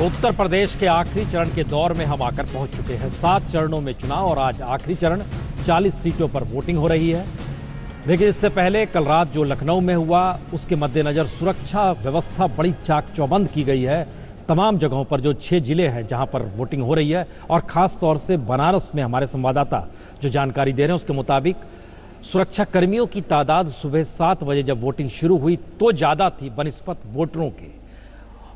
उत्तर प्रदेश के आखिरी चरण के दौर में हम आकर पहुंच चुके हैं। 7 चरणों में चुनाव और आज आखिरी चरण 40 सीटों पर वोटिंग हो रही है। लेकिन इससे पहले कल रात जो लखनऊ में हुआ उसके मद्देनजर सुरक्षा व्यवस्था बड़ी चाक चौबंद की गई है। तमाम जगहों पर जो 6 जिले हैं जहां पर वोटिंग हो रही है और ख़ास तौर से बनारस में हमारे संवाददाता जो जानकारी दे रहे हैं उसके मुताबिक सुरक्षा कर्मियों की तादाद सुबह 7 बजे जब वोटिंग शुरू हुई तो ज़्यादा थी बनिस्बत वोटरों के।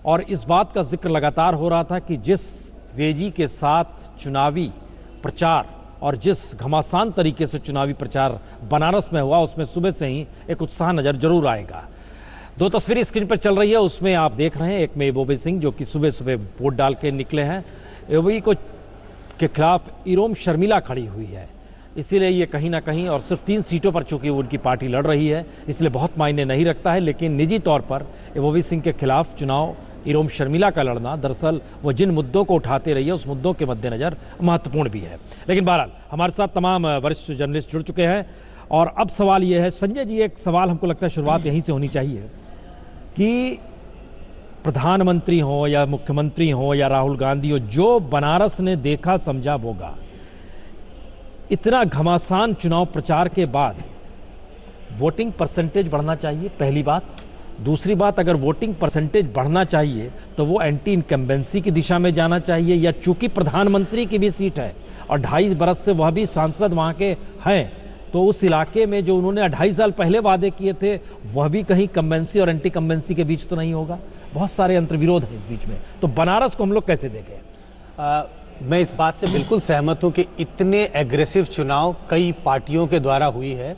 और इस बात का जिक्र लगातार हो रहा था कि जिस तेजी के साथ चुनावी प्रचार और जिस घमासान तरीके से चुनावी प्रचार बनारस में हुआ उसमें सुबह से ही एक उत्साह नज़र जरूर आएगा। 2 तस्वीरें स्क्रीन पर चल रही है, उसमें आप देख रहे हैं एक में एबोवी सिंह जो कि सुबह सुबह वोट डाल के निकले हैं। एबोवी को के खिलाफ इरोम शर्मिला खड़ी हुई है, इसीलिए ये कहीं ना कहीं और सिर्फ 3 सीटों पर चूंकि उनकी पार्टी लड़ रही है इसलिए बहुत मायने नहीं रखता है। लेकिन निजी तौर पर एबोवी सिंह के खिलाफ चुनाव इरोम शर्मिला का लड़ना दरअसल वो जिन मुद्दों को उठाते रही है उस मुद्दों के मद्देनजर महत्वपूर्ण भी है। लेकिन बहरहाल हमारे साथ तमाम वरिष्ठ जर्नलिस्ट जुड़ चुके हैं और अब सवाल ये है, संजय जी एक सवाल हमको लगता है शुरुआत यहीं से होनी चाहिए कि प्रधानमंत्री हो या मुख्यमंत्री हो या राहुल गांधी हो, जो बनारस ने देखा समझा होगा, इतना घमासान चुनाव प्रचार के बाद वोटिंग परसेंटेज बढ़ना चाहिए, पहली बात। दूसरी बात, अगर वोटिंग परसेंटेज बढ़ना चाहिए तो वो एंटी इनकम्बेंसी की दिशा में जाना चाहिए या चूंकि प्रधानमंत्री की भी सीट है और 2.5 बरस से वह भी सांसद वहाँ के हैं तो उस इलाके में जो उन्होंने 2.5 साल पहले वादे किए थे वह भी कहीं कम्बेंसी और एंटी कम्बेंसी के बीच तो नहीं होगा। बहुत सारे अंतर्विरोध हैं इस बीच में, तो बनारस को हम लोग कैसे देखें? मैं इस बात से बिल्कुल सहमत हूं कि इतने एग्रेसिव चुनाव कई पार्टियों के द्वारा हुई है,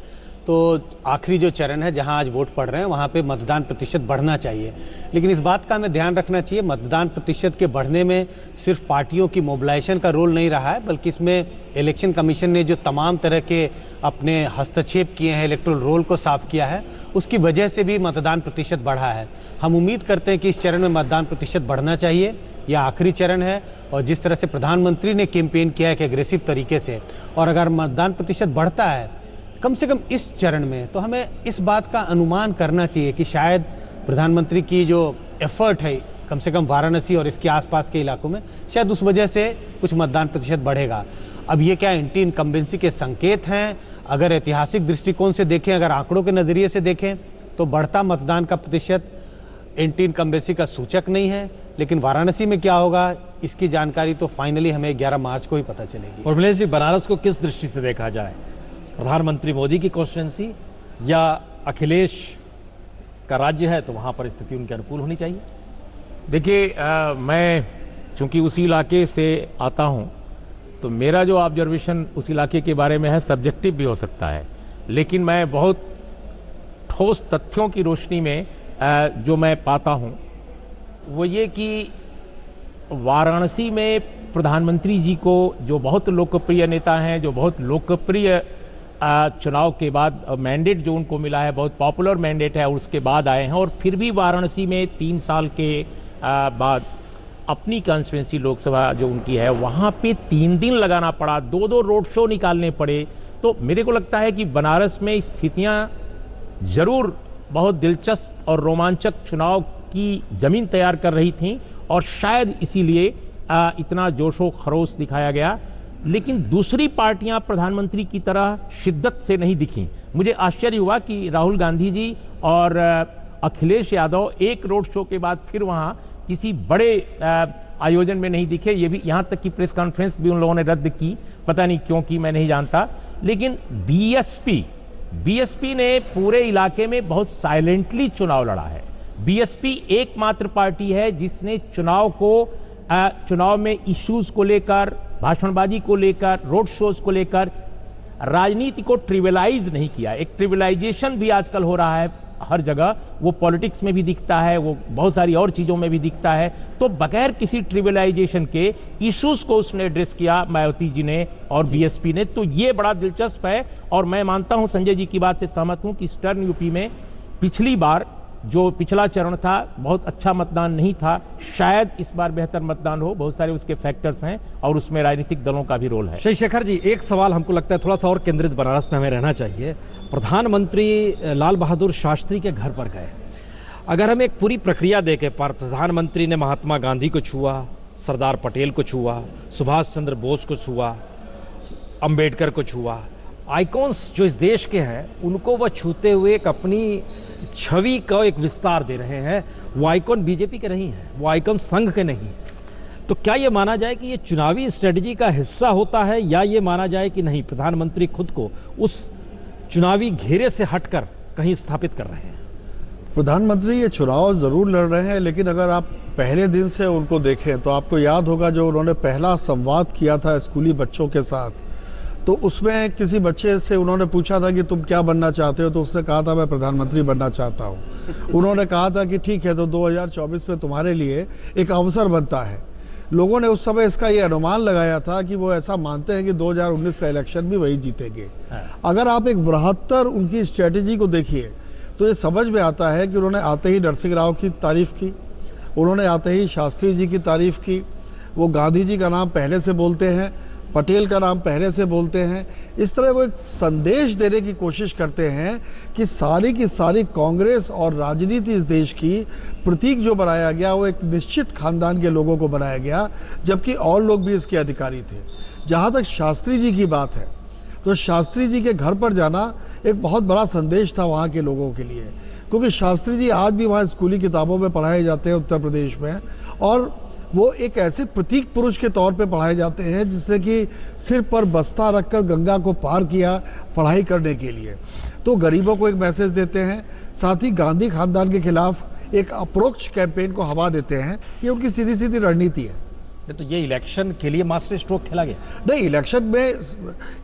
तो आखिरी जो चरण है जहां आज वोट पड़ रहे हैं वहां पे मतदान प्रतिशत बढ़ना चाहिए। लेकिन इस बात का हमें ध्यान रखना चाहिए, मतदान प्रतिशत के बढ़ने में सिर्फ पार्टियों की मोबिलाइजेशन का रोल नहीं रहा है, बल्कि इसमें इलेक्शन कमीशन ने जो तमाम तरह के अपने हस्तक्षेप किए हैं, इलेक्टोरल रोल को साफ किया है, उसकी वजह से भी मतदान प्रतिशत बढ़ा है। हम उम्मीद करते हैं कि इस चरण में मतदान प्रतिशत बढ़ना चाहिए। यह आखिरी चरण है और जिस तरह से प्रधानमंत्री ने कैंपेन किया है कि एग्रेसिव तरीके से, और अगर मतदान प्रतिशत बढ़ता है कम से कम इस चरण में, तो हमें इस बात का अनुमान करना चाहिए कि शायद प्रधानमंत्री की जो एफर्ट है कम से कम वाराणसी और इसके आसपास के इलाकों में, शायद उस वजह से कुछ मतदान प्रतिशत बढ़ेगा। अब ये क्या एंटी इनकम्बेंसी के संकेत हैं? अगर ऐतिहासिक दृष्टिकोण से देखें, अगर आंकड़ों के नज़रिए से देखें तो बढ़ता मतदान का प्रतिशत एंटी इनकम्बेंसी का सूचक नहीं है। लेकिन वाराणसी में क्या होगा इसकी जानकारी तो फाइनली हमें 11 मार्च को ही पता चलेगी। और मिलेश जी, बनारस को किस दृष्टि से देखा जाए? प्रधानमंत्री मोदी की कॉन्स्टिट्यूंसी या अखिलेश का राज्य है तो वहां पर स्थिति उनके अनुकूल होनी चाहिए? देखिए, मैं चूंकि उसी इलाके से आता हूं तो मेरा जो ऑब्जर्वेशन उस इलाके के बारे में है सब्जेक्टिव भी हो सकता है, लेकिन मैं बहुत ठोस तथ्यों की रोशनी में जो मैं पाता हूं वो ये कि वाराणसी में प्रधानमंत्री जी को, जो बहुत लोकप्रिय नेता हैं, जो बहुत लोकप्रिय चुनाव के बाद मैंडेट जो उनको मिला है, बहुत पॉपुलर मैंडेट है, उसके बाद आए हैं और फिर भी वाराणसी में 3 साल के बाद अपनी कॉन्स्टिट्यूंसी लोकसभा जो उनकी है वहाँ पे 3 दिन लगाना पड़ा, 2 रोड शो निकालने पड़े। तो मेरे को लगता है कि बनारस में स्थितियाँ जरूर बहुत दिलचस्प और रोमांचक चुनाव की ज़मीन तैयार कर रही थी और शायद इसीलिए इतना जोशो खरोश दिखाया गया। लेकिन दूसरी पार्टियां प्रधानमंत्री की तरह शिद्दत से नहीं दिखी। मुझे आश्चर्य हुआ कि राहुल गांधी जी और अखिलेश यादव एक रोड शो के बाद फिर वहां किसी बड़े आयोजन में नहीं दिखे। ये भी, यहाँ तक कि प्रेस कॉन्फ्रेंस भी उन लोगों ने रद्द की, पता नहीं क्यों की, मैं नहीं जानता। लेकिन बीएसपी ने पूरे इलाके में बहुत साइलेंटली चुनाव लड़ा है। बीएसपी एकमात्र पार्टी है जिसने चुनाव में इश्यूज को लेकर, भाषणबाजी को लेकर, रोड शोज को लेकर राजनीति को ट्रिविलाइज नहीं किया। एक ट्रिविलाइजेशन भी आजकल हो रहा है हर जगह, वो पॉलिटिक्स में भी दिखता है, वो बहुत सारी और चीज़ों में भी दिखता है। तो बगैर किसी ट्रिविलाइजेशन के इश्यूज को उसने एड्रेस किया मायावती जी ने और बीएसपी ने, तो ये बड़ा दिलचस्प है। और मैं मानता हूं, संजय जी की बात से सहमत हूं कि ईस्टर्न यूपी में पिछली बार जो पिछला चरण था बहुत अच्छा मतदान नहीं था, शायद इस बार बेहतर मतदान हो। बहुत सारे उसके फैक्टर्स हैं और उसमें राजनीतिक दलों का भी रोल है। श्री शेखर जी, एक सवाल हमको लगता है थोड़ा सा और केंद्रित बनारस में हमें रहना चाहिए। प्रधानमंत्री लाल बहादुर शास्त्री के घर पर गए अगर हम एक पूरी प्रक्रिया देखें, प्रधानमंत्री ने महात्मा गांधी को छुआ, सरदार पटेल को छुआ, सुभाष चंद्र बोस को छुआ, अंबेडकर को छुआ, आइकॉन्स जो इस देश के हैं उनको वह छूते हुए एक अपनी छवि का एक विस्तार दे रहे हैं। वो आइकॉन बीजेपी के नहीं हैं, वो आइकॉन संघ के नहीं हैं। तो क्या ये माना जाए कि ये चुनावी स्ट्रेटजी का हिस्सा होता है, या ये माना जाए कि नहीं, प्रधानमंत्री खुद को उस चुनावी घेरे से हटकर कहीं स्थापित कर रहे हैं? प्रधानमंत्री ये चुनाव जरूर लड़ रहे हैं, लेकिन अगर आप पहले दिन से उनको देखें तो आपको याद होगा जो उन्होंने पहला संवाद किया था स्कूली बच्चों के साथ, तो उसमें किसी बच्चे से उन्होंने पूछा था कि तुम क्या बनना चाहते हो, तो उसने कहा था मैं प्रधानमंत्री बनना चाहता हूँ। उन्होंने कहा था कि ठीक है, तो 2024 में तुम्हारे लिए एक अवसर बनता है। लोगों ने उस समय इसका ये अनुमान लगाया था कि वो ऐसा मानते हैं कि 2019 का इलेक्शन भी वही जीतेंगे। अगर आप एक बृहत्तर उनकी स्ट्रेटेजी को देखिए तो ये समझ में आता है कि उन्होंने आते ही नरसिंह राव की तारीफ की, उन्होंने आते ही शास्त्री जी की तारीफ की, वो गांधी जी का नाम पहले से बोलते हैं, पटेल का नाम पहले से बोलते हैं। इस तरह वो एक संदेश देने की कोशिश करते हैं कि सारी की सारी कांग्रेस और राजनीति इस देश की प्रतीक जो बनाया गया वो एक निश्चित खानदान के लोगों को बनाया गया, जबकि और लोग भी इसके अधिकारी थे। जहाँ तक शास्त्री जी की बात है तो शास्त्री जी के घर पर जाना एक बहुत बड़ा संदेश था वहाँ के लोगों के लिए, क्योंकि शास्त्री जी आज भी वहाँ स्कूली किताबों में पढ़ाए जाते हैं उत्तर प्रदेश में, और वो एक ऐसे प्रतीक पुरुष के तौर पे पढ़ाए जाते हैं जिसने कि सिर पर बस्ता रखकर गंगा को पार किया पढ़ाई करने के लिए। तो गरीबों को एक मैसेज देते हैं, साथ ही गांधी खानदान के खिलाफ एक अप्रोच कैंपेन को हवा देते हैं। ये उनकी सीधी सीधी रणनीति है। तो ये इलेक्शन के लिए मास्टर स्ट्रोक खेला गया? नहीं, इलेक्शन में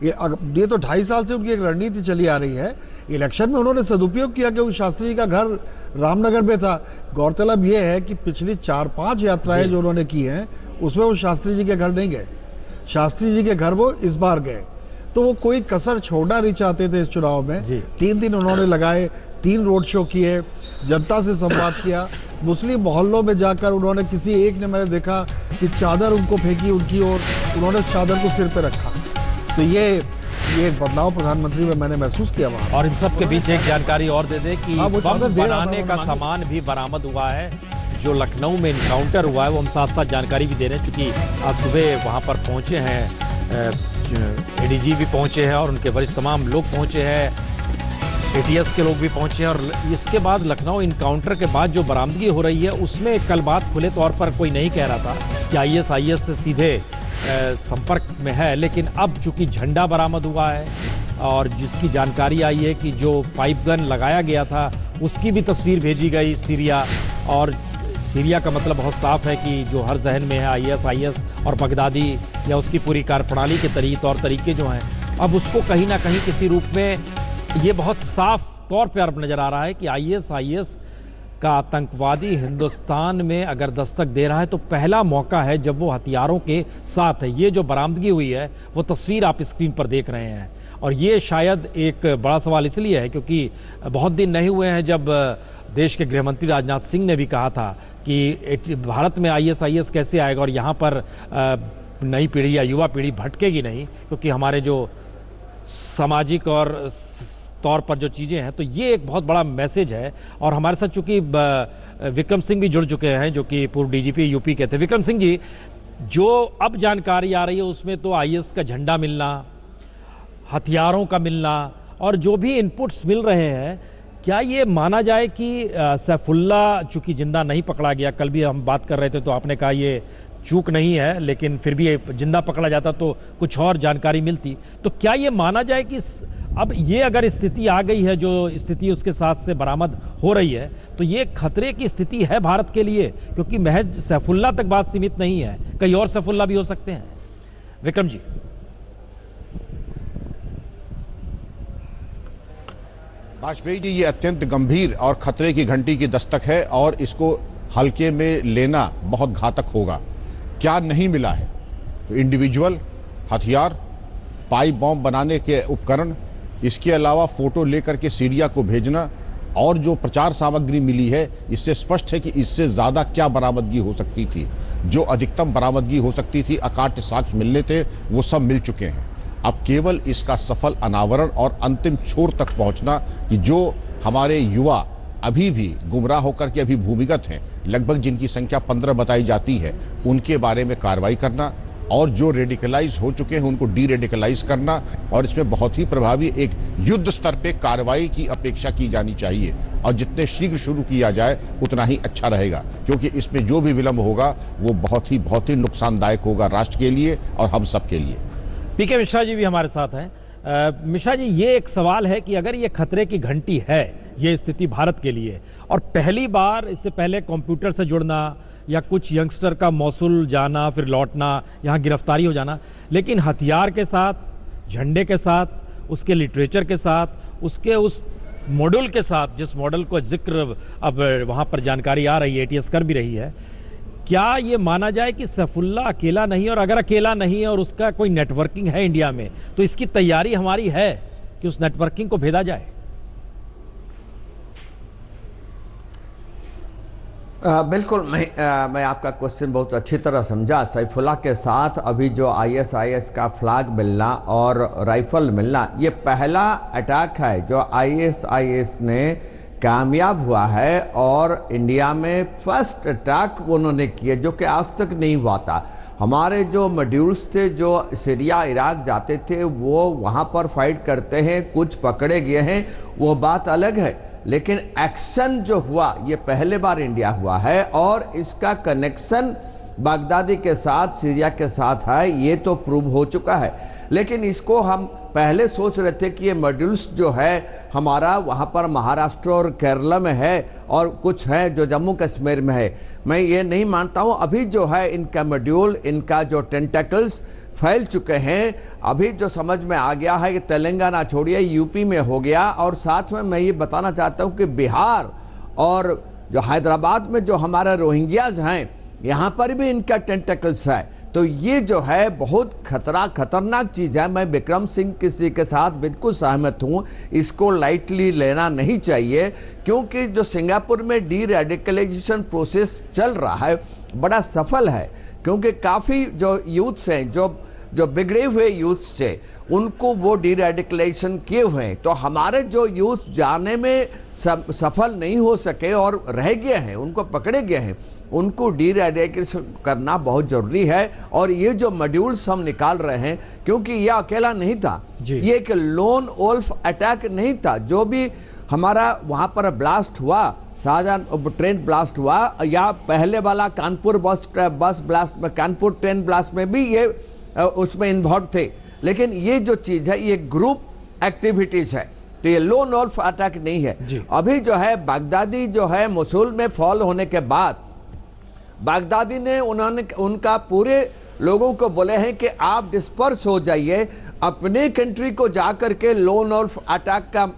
ये तो 2.5 साल से उनकी एक रणनीति चली आ रही है। इलेक्शन में उन्होंने सदुपयोग किया क्योंकि शास्त्री जी का घर रामनगर में था। गौरतलब ये है कि पिछली 4-5 यात्राएं जो उन्होंने की हैं उसमें वो शास्त्री जी के घर नहीं गए, शास्त्री जी के घर वो इस बार गए। तो वो कोई कसर छोड़ना नहीं चाहते थे इस चुनाव में। 3 दिन उन्होंने लगाए, 3 रोड शो किए, जनता से संवाद किया, मुस्लिम मोहल्लों में जाकर उन्होंने किसी एक ने मैंने देखा कि चादर उनको फेंकी उनकी ओर, उन्होंने चादर को सिर पे रखा। तो ये एक बदलाव प्रधानमंत्री में मैंने महसूस किया वहाँ। और इन सब के बीच एक जानकारी और दे दे कि बम बनाने का सामान भी बरामद हुआ है। जो लखनऊ में इनकाउंटर हुआ है वो हम साथ साथ जानकारी भी दे रहे हैं, क्योंकि आज सुबह वहाँ पर पहुँचे हैं, एडीजी भी पहुँचे हैं और उनके वरिष्ठ तमाम लोग पहुँचे हैं, एटीएस के लोग भी पहुंचे हैं। और इसके बाद लखनऊ इनकाउंटर के बाद जो बरामदगी हो रही है उसमें कल बात खुले तौर पर कोई नहीं कह रहा था कि आईएस से सीधे संपर्क में है, लेकिन अब चूंकि झंडा बरामद हुआ है और जिसकी जानकारी आई है कि जो पाइप गन लगाया गया था उसकी भी तस्वीर भेजी गई सीरिया, और सीरिया का मतलब बहुत साफ है कि जो हर जहन में है आईएस और बगदादी या उसकी पूरी कार्यप्रणाली के तौर तरीके जो हैं, अब उसको कहीं ना कहीं किसी रूप में ये बहुत साफ तौर पर अब नजर आ रहा है कि आईएस का आतंकवादी हिंदुस्तान में अगर दस्तक दे रहा है तो पहला मौका है जब वो हथियारों के साथ है। ये जो बरामदगी हुई है वो तस्वीर आप स्क्रीन पर देख रहे हैं, और ये शायद एक बड़ा सवाल इसलिए है क्योंकि बहुत दिन नहीं हुए हैं जब देश के गृहमंत्री राजनाथ सिंह ने भी कहा था कि भारत में आईएस कैसे आएगा और यहाँ पर नई पीढ़ी या युवा पीढ़ी भटकेगी नहीं, क्योंकि हमारे जो सामाजिक और तौर पर जो चीज़ें हैं। तो ये एक बहुत बड़ा मैसेज है। और हमारे साथ चूंकि विक्रम सिंह भी जुड़ चुके हैं जो कि पूर्व डीजीपी यूपी के थे। विक्रम सिंह जी, जो अब जानकारी आ रही है उसमें तो आईएस का झंडा मिलना, हथियारों का मिलना और जो भी इनपुट्स मिल रहे हैं, क्या ये माना जाए कि सैफुल्ला चूंकि जिंदा नहीं पकड़ा गया, कल भी हम बात कर रहे थे तो आपने कहा ये चूक नहीं है, लेकिन फिर भी जिंदा पकड़ा जाता तो कुछ और जानकारी मिलती, तो क्या ये माना जाए कि अब ये अगर स्थिति आ गई है, जो स्थिति उसके साथ से बरामद हो रही है, तो ये खतरे की स्थिति है भारत के लिए? क्योंकि महज सैफुल्ला तक बात सीमित नहीं है, कई और सैफुल्ला भी हो सकते हैं। विक्रम जी। वाजपेयी जी, ये अत्यंत गंभीर और खतरे की घंटी की दस्तक है और इसको हल्के में लेना बहुत घातक होगा। क्या नहीं मिला है? तो इंडिविजुअल हथियार, पाइप बॉम्ब बनाने के उपकरण, इसके अलावा फोटो लेकर के सीरिया को भेजना, और जो प्रचार सामग्री मिली है इससे स्पष्ट है कि इससे ज्यादा क्या बरामदगी हो सकती थी। जो अधिकतम बरामदगी हो सकती थी, अकाट्य साक्ष्य मिलने थे, वो सब मिल चुके हैं। अब केवल इसका सफल अनावरण और अंतिम छोर तक पहुंचना कि जो हमारे युवा अभी भी गुमराह होकर के अभी भूमिगत हैं, लगभग जिनकी संख्या 15 बताई जाती है, उनके बारे में कार्रवाई करना और जो रेडिकलाइज हो चुके हैं उनको डी रेडिकलाइज करना, और इसमें बहुत ही प्रभावी एक युद्ध स्तर पे कार्रवाई की अपेक्षा की जानी चाहिए और जितने शीघ्र शुरू किया जाए उतना ही अच्छा रहेगा, क्योंकि इसमें जो भी विलंब होगा वो बहुत ही नुकसानदायक होगा राष्ट्र के लिए और हम सब के लिए। पीके मिश्रा जी भी हमारे साथ हैं। मिश्रा जी, ये एक सवाल है कि अगर ये खतरे की घंटी है, ये स्थिति भारत के लिए, और पहली बार इससे पहले कंप्यूटर से जुड़ना या कुछ यंगस्टर का मौसूल जाना फिर लौटना, यहाँ गिरफ्तारी हो जाना, लेकिन हथियार के साथ, झंडे के साथ, उसके लिटरेचर के साथ, उसके उस मॉडल के साथ, जिस मॉडल को जिक्र अब वहाँ पर जानकारी आ रही है, एटीएस कर भी रही है, क्या ये माना जाए कि सैफुल्ला अकेला नहीं, और अगर अकेला नहीं है और उसका कोई नेटवर्किंग है इंडिया में, तो इसकी तैयारी हमारी है कि उस नेटवर्किंग को भेदा जाए? बिल्कुल, मैं आपका क्वेश्चन बहुत अच्छी तरह समझा। सैफुल्ला के साथ अभी जो आईएसआईएस का फ्लैग मिलना और राइफल मिलना, ये पहला अटैक है जो आईएसआईएस ने कामयाब हुआ है, और इंडिया में फर्स्ट अटैक उन्होंने किए जो कि आज तक नहीं हुआ था। हमारे जो मॉड्यूल्स थे जो सीरिया इराक जाते थे वो वहाँ पर फाइट करते हैं, कुछ पकड़े गए हैं, वो बात अलग है, लेकिन एक्शन जो हुआ ये पहले बार इंडिया हुआ है, और इसका कनेक्शन बगदादी के साथ, सीरिया के साथ है, ये तो प्रूव हो चुका है। लेकिन इसको हम पहले सोच रहे थे कि ये मॉड्यूल्स जो है हमारा वहाँ पर महाराष्ट्र और केरला में है, और कुछ है जो जम्मू कश्मीर में है। मैं ये नहीं मानता हूँ। अभी जो है इनका मॉड्यूल, इनका जो टेंटेकल्स फैल चुके हैं। अभी जो समझ में आ गया है कि तेलंगाना छोड़िए, यूपी में हो गया, और साथ में मैं ये बताना चाहता हूँ कि बिहार और जो हैदराबाद में जो हमारे रोहिंग्याज हैं, यहाँ पर भी इनका टेंटेकल्स है। तो ये जो है बहुत खतरनाक चीज़ है। मैं विक्रम सिंह किसी के साथ बिल्कुल सहमत हूँ, इसको लाइटली लेना नहीं चाहिए, क्योंकि जो सिंगापुर में डी रेडिकलाइजेशन प्रोसेस चल रहा है बड़ा सफल है, क्योंकि काफ़ी जो यूथ्स हैं, जो बिगड़े हुए यूथ्स थे, उनको वो डी रेडिकलाइजेशन किए हुए हैं। तो हमारे जो यूथ जाने में सफल नहीं हो सके और रह गए हैं, उनको पकड़े गए हैं, उनको डी रेडिकलाइजेशन करना बहुत ज़रूरी है। और ये जो मॉड्यूल्स हम निकाल रहे हैं, क्योंकि ये अकेला नहीं था, ये एक लोन वोल्फ अटैक नहीं था। जो भी हमारा वहाँ पर ब्लास्ट हुआ, शाहजहां ट्रेन ब्लास्ट हुआ, या पहले वाला कानपुर बस ब्लास्ट में, कानपुर ट्रेन ब्लास्ट में भी ये उसमें इन्वॉल्व थे। लेकिन ये जो चीज़ है ये ग्रुप एक्टिविटीज़ है, तो ये लोन वोल्फ अटैक नहीं है। अभी जो है बगदादी जो है मोसुल में फॉल होने के बाद बगदादी ने उनका पूरे लोगों को बोले हैं कि आप डिस्पर्स हो जाइए, अपने कंट्री को जाकर के लोन वोल्फ अटैक का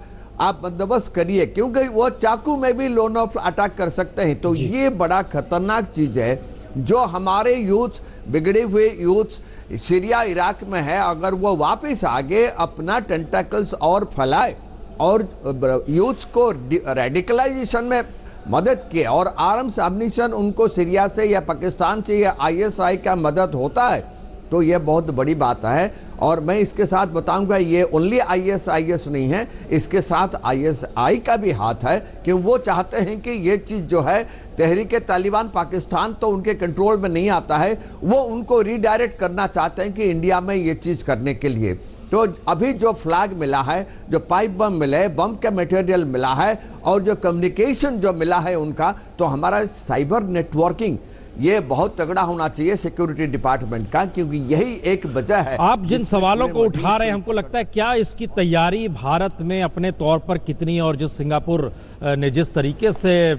आप बंदोबस्त करिए, क्योंकि वो चाकू में भी लोन वोल्फ अटैक कर सकते हैं। तो ये बड़ा खतरनाक चीज़ है। जो हमारे यूथ, बिगड़े हुए यूथ सीरिया इराक में है, अगर वो वापस आगे अपना टेंटेकल्स और फैलाए और यूथ को रेडिकलाइजेशन में मदद किए, और आर्म्स एम्युनिशन उनको सीरिया से या पाकिस्तान से या आईएसआई का मदद होता है, तो ये बहुत बड़ी बात है। और मैं इसके साथ बताऊंगा ये ओनली आईएसआईएस नहीं है, इसके साथ आईएसआई का भी हाथ है, कि वो चाहते हैं कि ये चीज़ जो है तहरीके तालिबान पाकिस्तान तो उनके कंट्रोल में नहीं आता है, वो उनको रीडायरेक्ट करना चाहते हैं कि इंडिया में ये चीज़ करने के लिए। तो अभी जो फ्लैग मिला है, जो पाइप बम मिले, बम का मटेरियल मिला है, और जो कम्युनिकेशन जो मिला है उनका, तो हमारा साइबर नेटवर्किंग ये बहुत तगड़ा होना चाहिए सिक्योरिटी डिपार्टमेंट का, क्योंकि यही एक वजह है। आप जिन सवालों को उठा रहे हैं, हमको लगता है क्या इसकी तैयारी भारत में अपने तौर पर कितनी, और जो सिंगापुर ने जिस तरीके से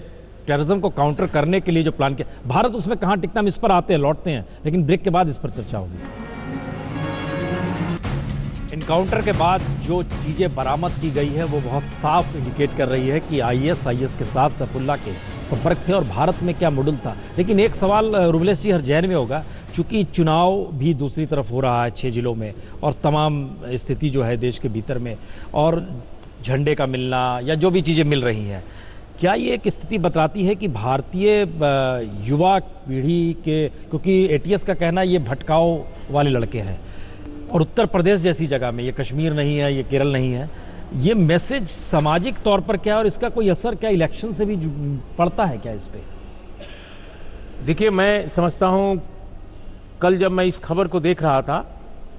टेररिज्म को काउंटर करने के लिए जो प्लान किया, भारत उसमें कहाँ टिकता? हम इस पर आते हैं, लौटते हैं, लेकिन ब्रेक के बाद इस पर चर्चा होगी। इनकाउंटर के बाद जो चीज़ें बरामद की गई है वो बहुत साफ इंडिकेट कर रही है कि आईएसआईएस के साथ सैफुल्ला के संपर्क थे, और भारत में क्या मॉडल था। लेकिन एक सवाल रुबलेश जी हर जहन में होगा, चूंकि चुनाव भी दूसरी तरफ हो रहा है 6 जिलों में, और तमाम स्थिति जो है देश के भीतर में, और झंडे का मिलना या जो भी चीज़ें मिल रही हैं, क्या ये एक स्थिति बतलाती है कि भारतीय युवा पीढ़ी के, क्योंकि एटीएस का कहना ये भटकाव वाले लड़के हैं, और उत्तर प्रदेश जैसी जगह में, ये कश्मीर नहीं है, ये केरल नहीं है, ये मैसेज सामाजिक तौर पर क्या है और इसका कोई असर क्या इलेक्शन से भी पड़ता है क्या इस पे? देखिए, मैं समझता हूँ कल जब मैं इस खबर को देख रहा था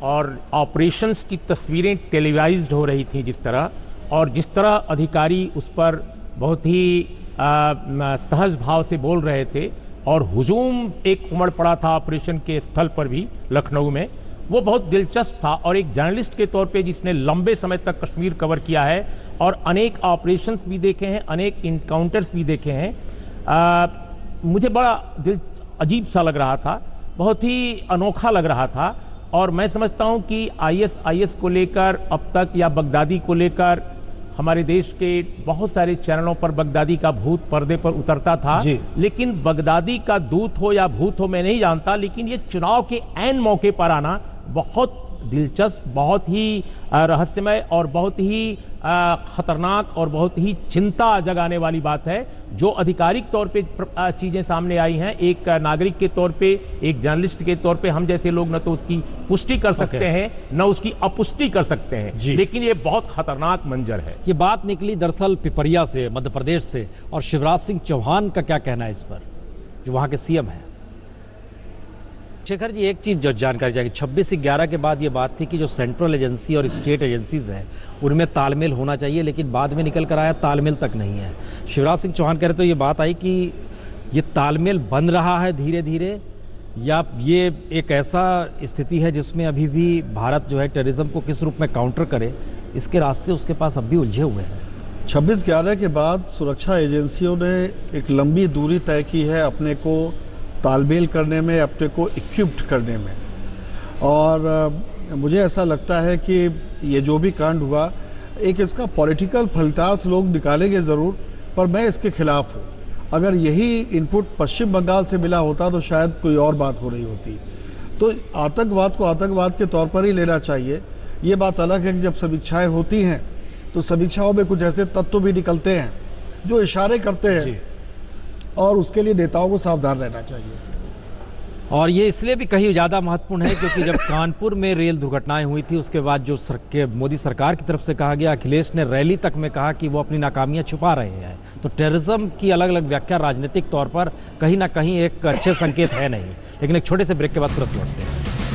और ऑपरेशंस की तस्वीरें टेलीवाइज्ड हो रही थी जिस तरह, और जिस तरह अधिकारी उस पर बहुत ही सहज भाव से बोल रहे थे और हुजूम एक उमड़ पड़ा था ऑपरेशन के स्थल पर भी लखनऊ में, वो बहुत दिलचस्प था। और एक जर्नलिस्ट के तौर पे जिसने लंबे समय तक कश्मीर कवर किया है और अनेक ऑपरेशंस भी देखे हैं, अनेक इनकाउंटर्स भी देखे हैं, मुझे बड़ा अजीब सा लग रहा था, बहुत ही अनोखा लग रहा था। और मैं समझता हूं कि आईएसआईएस को लेकर अब तक या बगदादी को लेकर हमारे देश के बहुत सारे चैनलों पर बगदादी का भूत पर्दे पर उतरता था, लेकिन बगदादी का दूत हो या भूत हो मैं नहीं जानता, लेकिन ये चुनाव के ऐन मौके पर आना बहुत दिलचस्प, बहुत ही रहस्यमय और बहुत ही खतरनाक और बहुत ही चिंता जगाने वाली बात है। जो आधिकारिक तौर पे चीजें सामने आई हैं, एक नागरिक के तौर पे, एक जर्नलिस्ट के तौर पे हम जैसे लोग न तो उसकी पुष्टि कर सकते हैं न उसकी अपुष्टि कर सकते हैं, लेकिन ये बहुत खतरनाक मंजर है। ये बात निकली दरअसल पिपरिया से, मध्य प्रदेश से, और शिवराज सिंह चौहान का क्या कहना है इस पर, जो वहां के सीएम हैं? शेखर जी, एक चीज़ जो जानकारी चाहिए, 26/11 के बाद ये बात थी कि जो सेंट्रल एजेंसी और स्टेट एजेंसीज हैं उनमें तालमेल होना चाहिए, लेकिन बाद में निकल कर आया तालमेल तक नहीं है। शिवराज सिंह चौहान कह रहे तो ये बात आई कि ये तालमेल बन रहा है धीरे धीरे, या ये एक ऐसा स्थिति है जिसमें अभी भी भारत जो है टेररिज्म को किस रूप में काउंटर करे, इसके रास्ते उसके पास अब भी उलझे हुए हैं। 26/11 के बाद सुरक्षा एजेंसियों ने एक लंबी दूरी तय की है अपने को तालमेल करने में, अपने को इक्विप्ड करने में। और मुझे ऐसा लगता है कि ये जो भी कांड हुआ, एक इसका पॉलिटिकल फलितार्थ लोग निकालेंगे ज़रूर, पर मैं इसके खिलाफ हूँ। अगर यही इनपुट पश्चिम बंगाल से मिला होता तो शायद कोई और बात हो रही होती। तो आतंकवाद को आतंकवाद के तौर पर ही लेना चाहिए। ये बात अलग है कि जब समीक्षाएँ होती हैं तो समीक्षाओं में कुछ ऐसे तत्व भी निकलते हैं जो इशारे करते हैं, और उसके लिए नेताओं को सावधान रहना चाहिए। और ये इसलिए भी कहीं ज़्यादा महत्वपूर्ण है क्योंकि जब कानपुर में रेल दुर्घटनाएं हुई थी उसके बाद जो मोदी सरकार की तरफ से कहा गया, अखिलेश ने रैली तक में कहा कि वो अपनी नाकामियां छुपा रहे हैं। तो टेररिज्म की अलग अलग व्याख्या राजनीतिक तौर पर कहीं ना कहीं एक अच्छे संकेत है नहीं। लेकिन एक छोटे से ब्रेक के बाद तुरंत लौटते हैं।